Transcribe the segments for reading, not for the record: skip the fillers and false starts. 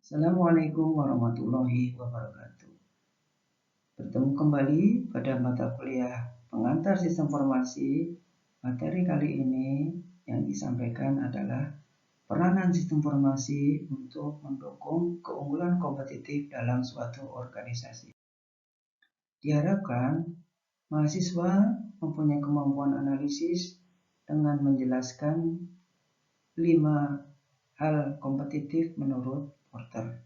Assalamualaikum warahmatullahi wabarakatuh. Bertemu kembali pada mata kuliah pengantar sistem informasi. Materi kali ini yang disampaikan adalah peranan sistem informasi untuk mendukung keunggulan kompetitif dalam suatu organisasi. Diharapkan mahasiswa mempunyai kemampuan analisis dengan menjelaskan 5 hal kompetitif menurut Porter.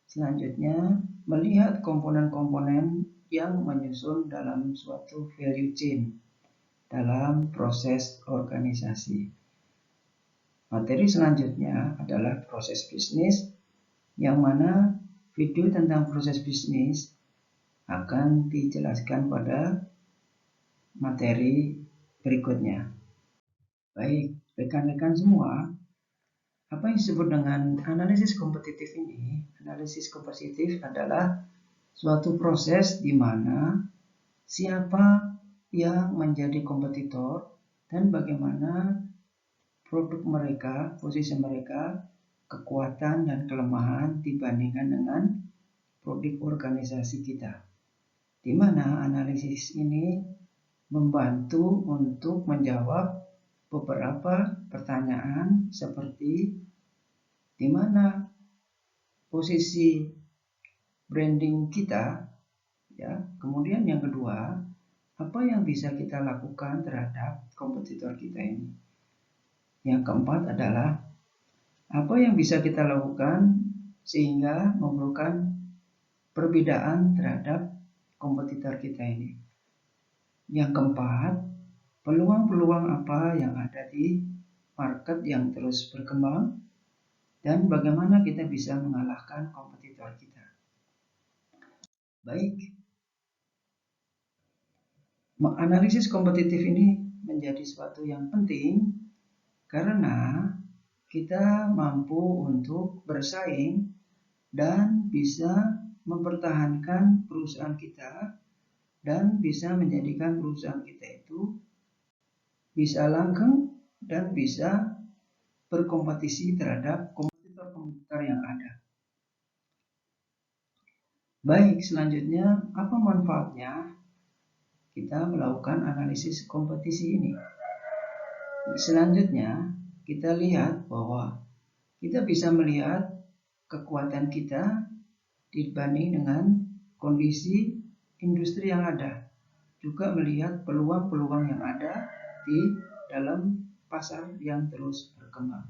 Selanjutnya, melihat komponen-komponen yang menyusun dalam suatu value chain dalam proses organisasi. Materi selanjutnya adalah proses bisnis, yang mana video tentang proses bisnis akan dijelaskan pada materi berikutnya. Baik, rekan-rekan semua, apa yang disebut dengan analisis kompetitif ini? Analisis kompetitif adalah suatu proses di mana siapa yang menjadi kompetitor dan bagaimana produk mereka, posisi mereka, kekuatan dan kelemahan dibandingkan dengan produk organisasi kita. Di mana analisis ini membantu untuk menjawab beberapa pertanyaan seperti di mana posisi branding kita, ya. Kemudian yang kedua, apa yang bisa kita lakukan terhadap kompetitor kita ini. Yang keempat adalah apa yang bisa kita lakukan sehingga memerlukan perbedaan terhadap kompetitor kita ini. Yang keempat, peluang-peluang apa yang ada di market yang terus berkembang dan bagaimana kita bisa mengalahkan kompetitor kita. Baik, menganalisis kompetitif ini menjadi sesuatu yang penting karena kita mampu untuk bersaing dan bisa mempertahankan perusahaan kita dan bisa menjadikan perusahaan kita itu bisa langgeng dan bisa berkompetisi terhadap kompetitor-kompetitor yang ada. Baik, selanjutnya apa manfaatnya kita melakukan analisis kompetisi ini? Selanjutnya kita lihat bahwa kita bisa melihat kekuatan kita dibanding dengan kondisi industri yang ada, juga melihat peluang-peluang yang ada di dalam pasar yang terus berkembang.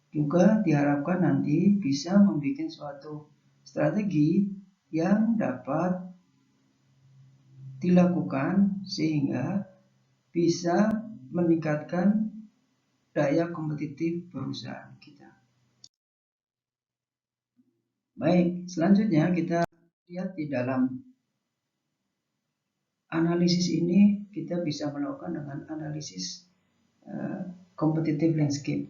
Juga diharapkan nanti bisa membuat suatu strategi yang dapat dilakukan sehingga bisa meningkatkan daya kompetitif perusahaan kita. Baik, selanjutnya kita lihat di dalam analisis ini kita bisa melakukan dengan analisis competitive landscape.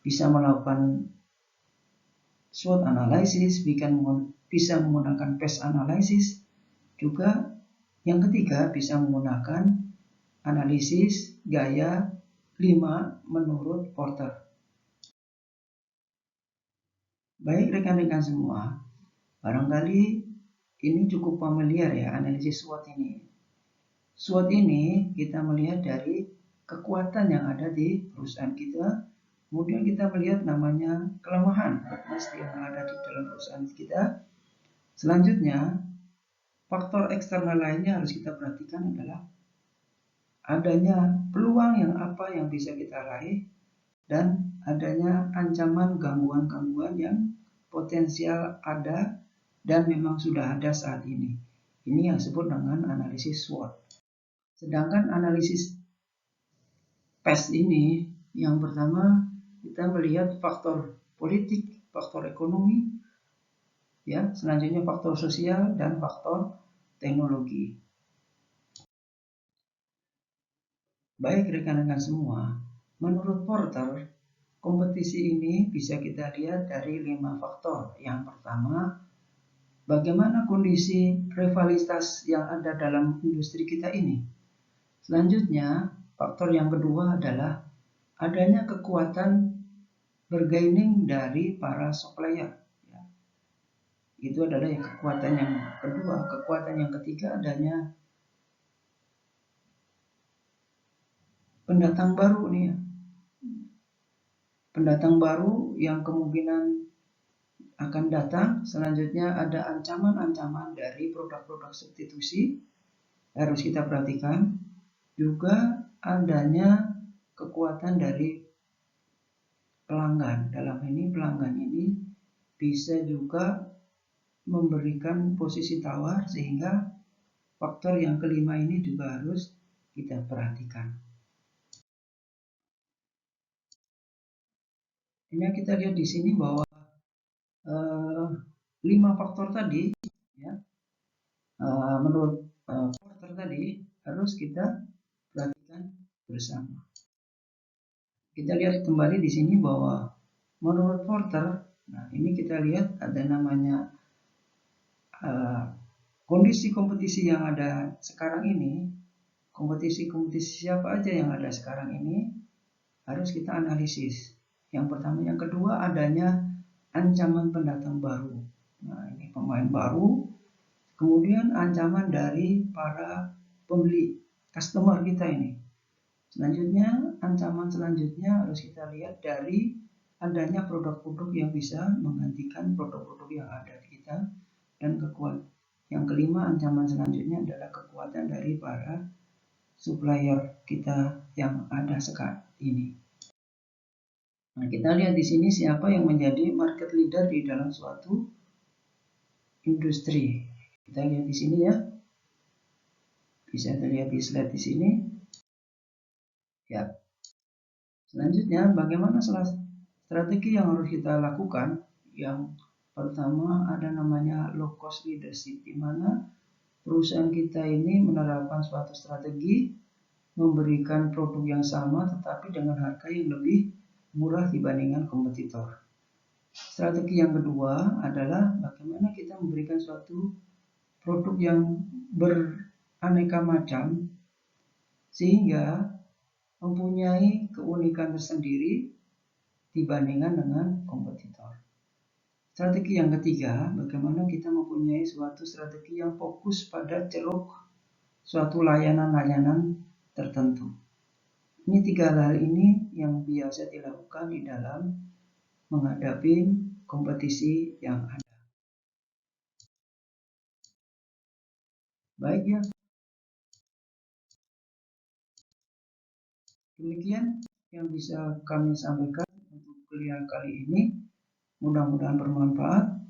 Bisa melakukan SWOT analysis, bisa menggunakan PES analysis, juga yang ketiga bisa menggunakan analisis gaya 5 menurut Porter. Baik rekan-rekan semua, barangkali ini cukup familiar ya analisis SWOT ini. SWOT ini kita melihat dari kekuatan yang ada di perusahaan kita, kemudian kita melihat namanya kelemahan yang ada di dalam perusahaan kita. Selanjutnya, faktor eksternal lainnya harus kita perhatikan adalah adanya peluang yang apa yang bisa kita raih dan adanya ancaman gangguan-gangguan yang potensial ada dan memang sudah ada saat ini. Ini yang disebut dengan analisis SWOT. Sedangkan analisis PES ini, yang pertama kita melihat faktor politik, faktor ekonomi, ya, selanjutnya faktor sosial dan faktor teknologi. Baik rekan-rekan semua, menurut Porter, kompetisi ini bisa kita lihat dari 5 faktor. Yang pertama, bagaimana kondisi rivalitas yang ada dalam industri kita ini. Selanjutnya, faktor yang kedua adalah adanya kekuatan bergaining dari para supplier. Itu adalah yang kekuatan yang kedua. Kekuatan yang ketiga adanya pendatang baru nih ya. Pendatang baru yang kemungkinan akan datang. Selanjutnya ada ancaman-ancaman dari produk-produk substitusi, harus kita perhatikan. Juga adanya kekuatan dari pelanggan. Dalam ini pelanggan ini bisa juga memberikan posisi tawar, sehingga faktor yang kelima ini juga harus kita perhatikan. Ini kita lihat di sini bahwa 5 faktor tadi ya, menurut Porter tadi harus kita perhatikan bersama. Kita lihat kembali di sini bahwa menurut Porter, nah ini kita lihat ada namanya kondisi kompetisi yang ada sekarang ini. Kompetisi-kompetisi siapa aja yang ada sekarang ini harus kita analisis. Yang pertama, yang kedua adanya ancaman pendatang baru. Nah, ini pemain baru. Kemudian ancaman dari para pembeli, customer kita ini. Selanjutnya, ancaman selanjutnya harus kita lihat dari adanya produk-produk yang bisa menggantikan produk-produk yang ada di kita. Dan yang kelima, ancaman selanjutnya adalah kekuatan dari para supplier kita yang ada sekarang ini. Nah, kita lihat di sini siapa yang menjadi market leader di dalam suatu industri. Kita lihat di sini ya. Bisa terlihat di slide di sini. Ya. Selanjutnya, bagaimana strategi yang harus kita lakukan? Yang pertama ada namanya low cost leadership, di mana perusahaan kita ini menerapkan suatu strategi memberikan produk yang sama tetapi dengan harga yang lebih murah dibandingkan kompetitor. Strategi yang kedua adalah bagaimana kita memberikan suatu produk yang beraneka macam sehingga mempunyai keunikan tersendiri dibandingkan dengan kompetitor. Strategi yang ketiga, bagaimana kita mempunyai suatu strategi yang fokus pada ceruk suatu layanan-layanan tertentu. Ini 3 hal ini yang biasa dilakukan di dalam menghadapi kompetisi yang ada. Baik ya. Demikian yang bisa kami sampaikan untuk kuliah kali ini. Mudah-mudahan bermanfaat.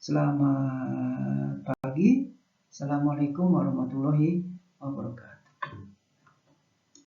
Selamat pagi. Assalamualaikum warahmatullahi wabarakatuh.